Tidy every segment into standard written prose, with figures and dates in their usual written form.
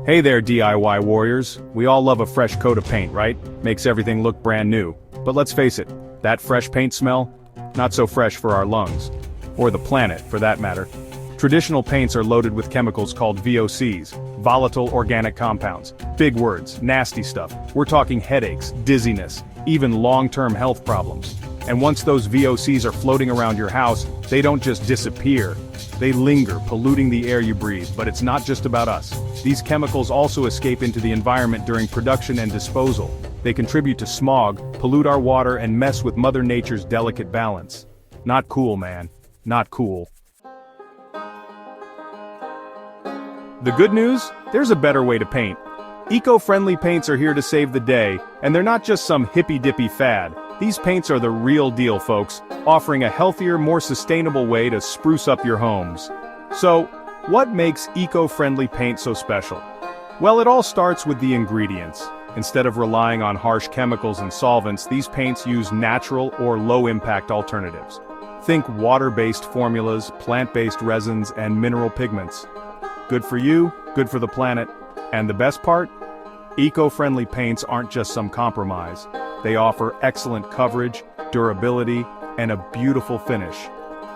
Hey there, DIY warriors. We all love a fresh coat of paint, right? Makes everything look brand new. But let's face it, that fresh paint smell? Not so fresh for our lungs. Or the planet, for that matter. Traditional paints are loaded with chemicals called VOCs, volatile organic compounds. Big words, nasty stuff. We're talking headaches, dizziness, even long-term health problems. And once those VOCs are floating around your house, they don't just disappear. They linger, polluting the air you breathe. But it's not just about us. These chemicals also escape into the environment during production and disposal. They contribute to smog, pollute our water, and mess with Mother Nature's delicate balance. Not cool, man. Not cool. The good news? There's a better way to paint. Eco-friendly paints are here to save the day, and they're not just some hippy-dippy fad. These paints are the real deal, folks, offering a healthier, more sustainable way to spruce up your homes. So, what makes eco-friendly paint so special? Well, it all starts with the ingredients. Instead of relying on harsh chemicals and solvents, these paints use natural or low-impact alternatives. Think water-based formulas, plant-based resins, and mineral pigments. Good for you, good for the planet. And the best part? Eco-friendly paints aren't just some compromise. They offer excellent coverage, durability, and a beautiful finish.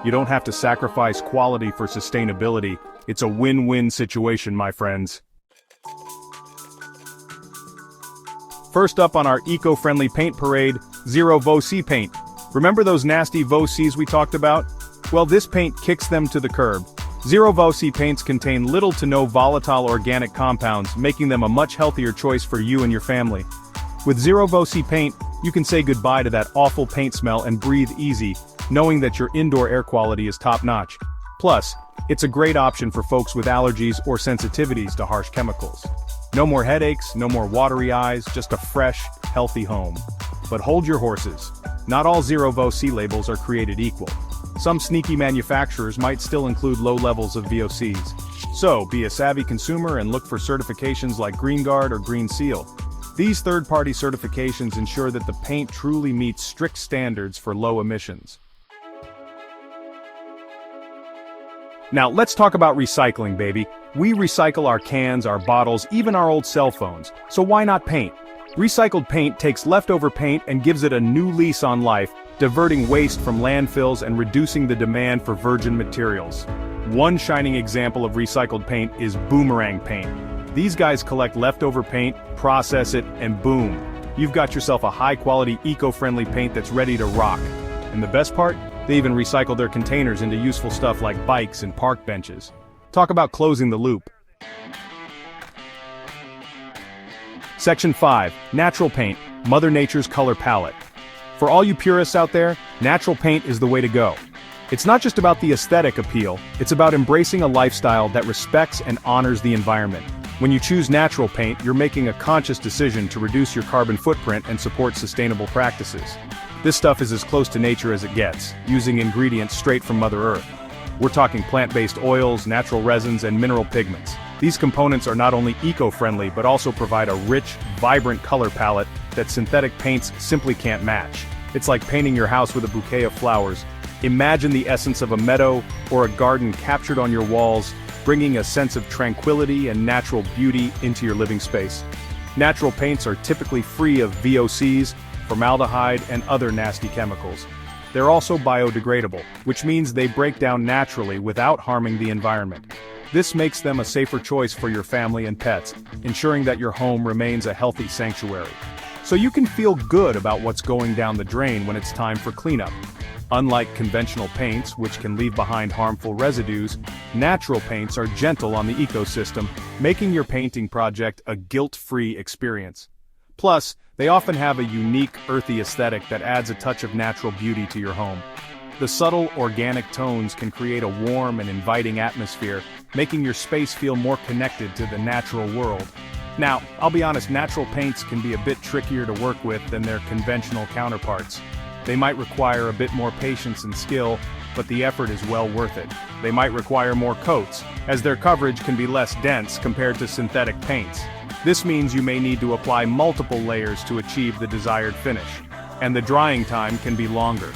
You don't have to sacrifice quality for sustainability. It's a win-win situation, my friends. First up on our eco-friendly paint parade, Zero VOC paint. Remember those nasty VOCs we talked about? Well, this paint kicks them to the curb. Zero VOC paints contain little to no volatile organic compounds, making them a much healthier choice for you and your family. With Zero VOC paint, you can say goodbye to that awful paint smell and breathe easy, knowing that your indoor air quality is top-notch. Plus, it's a great option for folks with allergies or sensitivities to harsh chemicals. No more headaches, no more watery eyes, just a fresh, healthy home. But hold your horses. Not all Zero VOC labels are created equal. Some sneaky manufacturers might still include low levels of VOCs. So, be a savvy consumer and look for certifications like GreenGuard or Green Seal. These third-party certifications ensure that the paint truly meets strict standards for low emissions. Now, let's talk about recycling, baby. We recycle our cans, our bottles, even our old cell phones. So why not paint? Recycled paint takes leftover paint and gives it a new lease on life, diverting waste from landfills and reducing the demand for virgin materials. One shining example of recycled paint is boomerang paint. These guys collect leftover paint, process it, and boom, you've got yourself a high-quality, eco-friendly paint that's ready to rock. And the best part? They even recycle their containers into useful stuff like bikes and park benches. Talk about closing the loop. Section 5. Natural Paint, Mother Nature's Color Palette. For all you purists out there, natural paint is the way to go. It's not just about the aesthetic appeal, it's about embracing a lifestyle that respects and honors the environment. When you choose natural paint, you're making a conscious decision to reduce your carbon footprint and support sustainable practices. This stuff is as close to nature as it gets, using ingredients straight from Mother Earth. We're talking plant-based oils, natural resins, and mineral pigments. These components are not only eco-friendly but also provide a rich, vibrant color palette that synthetic paints simply can't match. It's like painting your house with a bouquet of flowers. Imagine the essence of a meadow or a garden captured on your walls, bringing a sense of tranquility and natural beauty into your living space. Natural paints are typically free of VOCs, formaldehyde, and other nasty chemicals. They're also biodegradable, which means they break down naturally without harming the environment. This makes them a safer choice for your family and pets, ensuring that your home remains a healthy sanctuary. So you can feel good about what's going down the drain when it's time for cleanup. Unlike conventional paints, which can leave behind harmful residues, natural paints are gentle on the ecosystem, making your painting project a guilt-free experience. Plus, they often have a unique, earthy aesthetic that adds a touch of natural beauty to your home. The subtle, organic tones can create a warm and inviting atmosphere, making your space feel more connected to the natural world. Now, I'll be honest, natural paints can be a bit trickier to work with than their conventional counterparts. They might require a bit more patience and skill, but the effort is well worth it. They might require more coats, as their coverage can be less dense compared to synthetic paints. This means you may need to apply multiple layers to achieve the desired finish, and the drying time can be longer.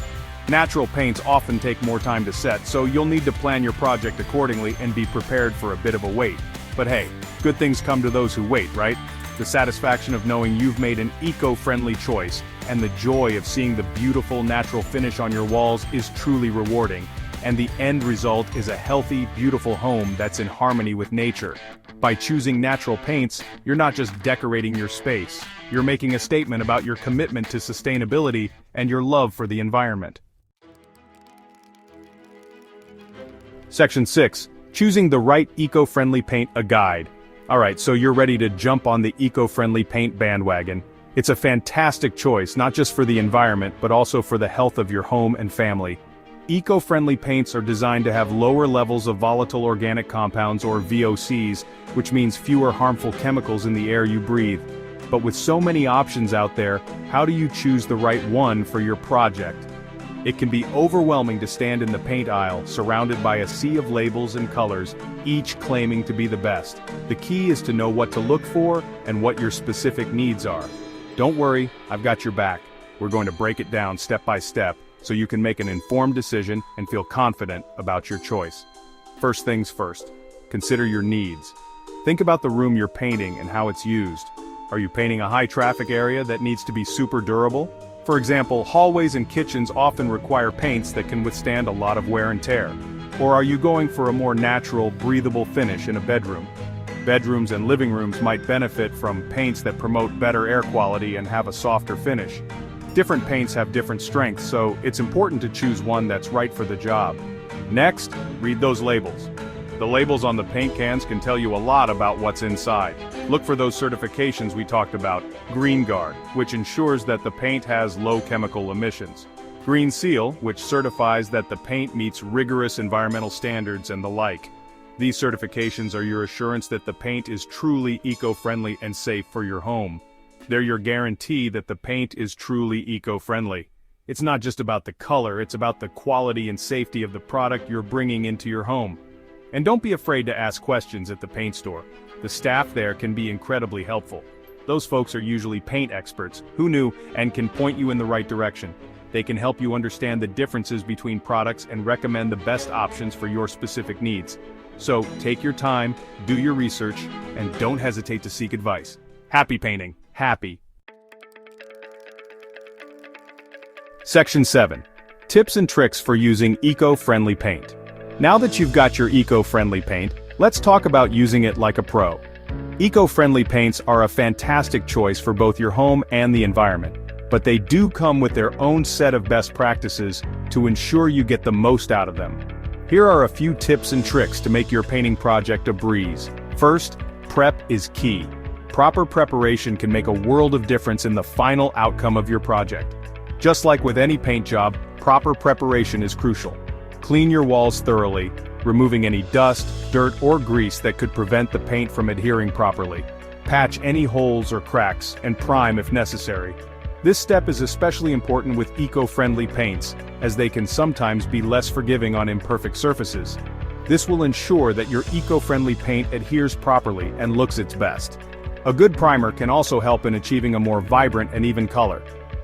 Natural paints often take more time to set, so you'll need to plan your project accordingly and be prepared for a bit of a wait. But hey, Good things come to those who wait, right? The satisfaction of knowing you've made an eco-friendly choice, and the joy of seeing the beautiful natural finish on your walls is truly rewarding. And the end result is a healthy, beautiful home that's in harmony with nature. By choosing natural paints, you're not just decorating your space, you're making a statement about your commitment to sustainability and your love for the environment. Section 6. Choosing the right eco-friendly paint, a guide. Alright, so you're ready to jump on the eco-friendly paint bandwagon. It's a fantastic choice, not just for the environment, but also for the health of your home and family. Eco-friendly paints are designed to have lower levels of volatile organic compounds, or VOCs, which means fewer harmful chemicals in the air you breathe. But with so many options out there, how do you choose the right one for your project? It can be overwhelming to stand in the paint aisle, surrounded by a sea of labels and colors, each claiming to be the best. The key is to know what to look for and what your specific needs are. Don't worry, I've got your back. We're going to break it down step by step, so you can make an informed decision and feel confident about your choice. First things first, consider your needs. Think about the room you're painting and how it's used. Are you painting a high-traffic area that needs to be super durable? For example, hallways and kitchens often require paints that can withstand a lot of wear and tear. Or are you going for a more natural, breathable finish in a bedroom? Bedrooms and living rooms might benefit from paints that promote better air quality and have a softer finish. Different paints have different strengths, so it's important to choose one that's right for the job. Next, read those labels. The labels on the paint cans can tell you a lot about what's inside. Look for those certifications we talked about. Green Guard, which ensures that the paint has low chemical emissions. Green Seal, which certifies that the paint meets rigorous environmental standards, and the like. These certifications are your assurance that the paint is truly eco-friendly and safe for your home. They're your guarantee that the paint is truly eco-friendly. It's not just about the color, it's about the quality and safety of the product you're bringing into your home. And don't be afraid to ask questions at the paint store. The staff there can be incredibly helpful. Those folks are usually paint experts, who knew, and can point you in the right direction. They can help you understand the differences between products and recommend the best options for your specific needs. So, take your time, do your research, and don't hesitate to seek advice. Happy painting. Happy. Section 7. Tips and tricks for using eco-friendly paint. Now that you've got your eco-friendly paint, let's talk about using it like a pro. Eco-friendly paints are a fantastic choice for both your home and the environment, but they do come with their own set of best practices to ensure you get the most out of them. Here are a few tips and tricks to make your painting project a breeze. First, prep is key. Proper preparation can make a world of difference in the final outcome of your project. Just like with any paint job, proper preparation is crucial. Clean your walls thoroughly, removing any dust, dirt, or grease that could prevent the paint from adhering properly. Patch any holes or cracks, and prime if necessary. This step is especially important with eco-friendly paints, as they can sometimes be less forgiving on imperfect surfaces. This will ensure that your eco-friendly paint adheres properly and looks its best. A good primer can also help in achieving a more vibrant and even color.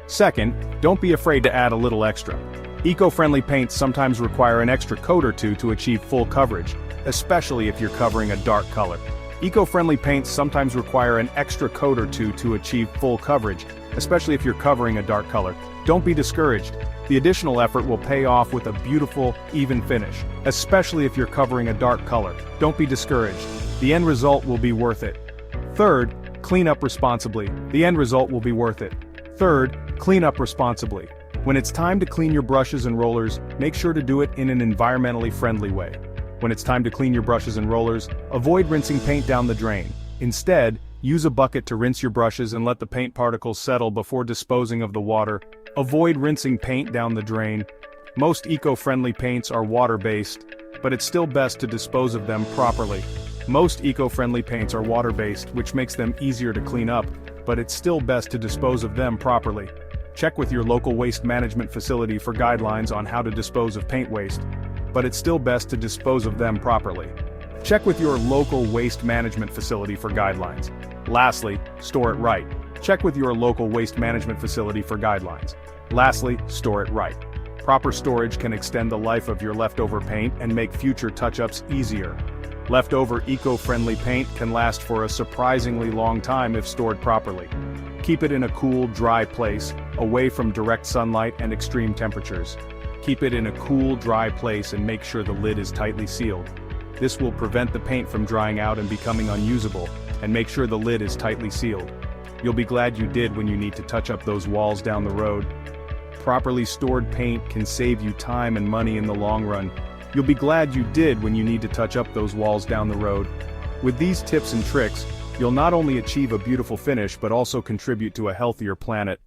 Second, don't be afraid to add a little extra. Eco-friendly paints sometimes require an extra coat or two to achieve full coverage, especially if you're covering a dark color. Eco-friendly paints sometimes require an extra coat or two to achieve full coverage, especially if you're covering a dark color. Don't be discouraged. The additional effort will pay off with a beautiful, even finish, especially if you're covering a dark color. Don't be discouraged. The end result will be worth it. Third, clean up responsibly. The end result will be worth it. Third, clean up responsibly. When it's time to clean your brushes and rollers, make sure to do it in an environmentally friendly way. When it's time to clean your brushes and rollers, avoid rinsing paint down the drain. Instead, use a bucket to rinse your brushes and let the paint particles settle before disposing of the water. Avoid rinsing paint down the drain. Most eco-friendly paints are water-based, but it's still best to dispose of them properly. Most eco-friendly paints are water-based, which makes them easier to clean up, but it's still best to dispose of them properly. Check with your local waste management facility for guidelines on how to dispose of paint waste, but it's still best to dispose of them properly. Check with your local waste management facility for guidelines. Lastly, store it right. Check with your local waste management facility for guidelines. Lastly, store it right. Proper storage can extend the life of your leftover paint and make future touch-ups easier. Leftover eco-friendly paint can last for a surprisingly long time if stored properly. Keep it in a cool, dry place, away from direct sunlight and extreme temperatures. Keep it in a cool, dry place and make sure the lid is tightly sealed. This will prevent the paint from drying out and becoming unusable, and make sure the lid is tightly sealed. You'll be glad you did when you need to touch up those walls down the road. Properly stored paint can save you time and money in the long run. You'll be glad you did when you need to touch up those walls down the road. With these tips and tricks, you'll not only achieve a beautiful finish but also contribute to a healthier planet.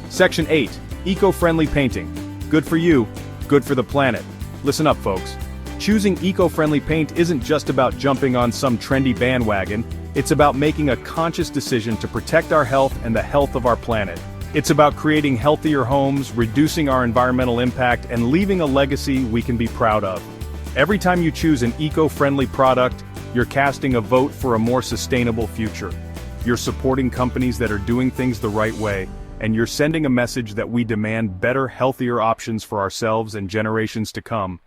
Section 8. Eco-friendly painting. Good for you, good for the planet. Listen up, folks. Choosing eco-friendly paint isn't just about jumping on some trendy bandwagon, it's about making a conscious decision to protect our health and the health of our planet. It's about creating healthier homes, reducing our environmental impact, and leaving a legacy we can be proud of. Every time you choose an eco-friendly product, you're casting a vote for a more sustainable future. You're supporting companies that are doing things the right way, and you're sending a message that we demand better, healthier options for ourselves and generations to come.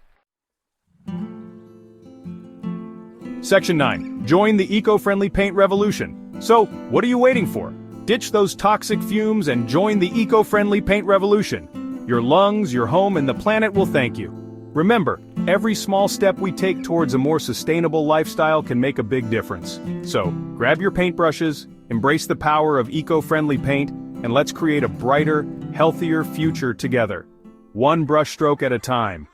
Section 9. Join the eco-friendly paint revolution. So, what are you waiting for? Ditch those toxic fumes and join the eco-friendly paint revolution. Your lungs, your home, and the planet will thank you. Remember, every small step we take towards a more sustainable lifestyle can make a big difference. So, grab your paintbrushes, embrace the power of eco-friendly paint, and let's create a brighter, healthier future together. One brushstroke at a time.